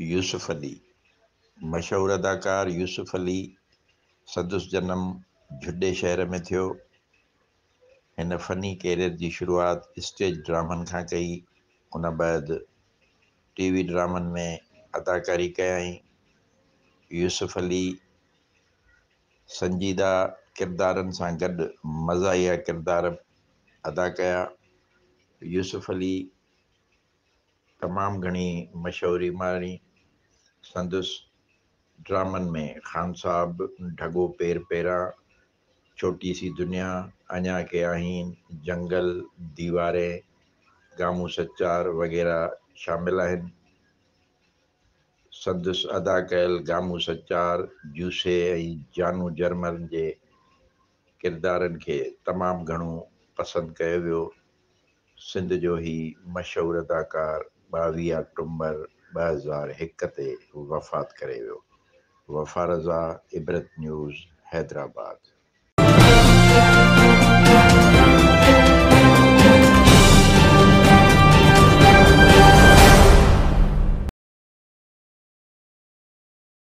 यूसुफ अली मशहूर अदाकार यूसुफ अली संदसि जनम झुॾे शहर में थियो। हिन फ़नी कैरियर जी शुरूआति स्टेज ड्रामनि खां कई। उन बैदि टीवी ड्रामनि में अदाकारी कयई। यूसुफ अली संजीदा किरदारनि सां गॾु मज़ाहिया किरदार अदा कया। यूसुफ अली तमामु घणी मशहूरी माणी। संदसि ड्रामनि में ख़ान साहब, ढगो पैर पैरा, छोटी सी दुनिया, अञा के आहिन, जंगल, दीवारें, गामू सचार वग़ैरह शामिल आहिनि। संदसि अदा कयल गामू सचार, जूसे ऐं जानू जरमन जे किरदारनि खे तमामु घणो पसंदि कयो वियो। सिंध जो ही मशहूरु अदाकार 22 अक्टूबर 2001 ते वफ़ात करे वियो। वफारज़ा, इबरत न्यूज़, हैदराबाद।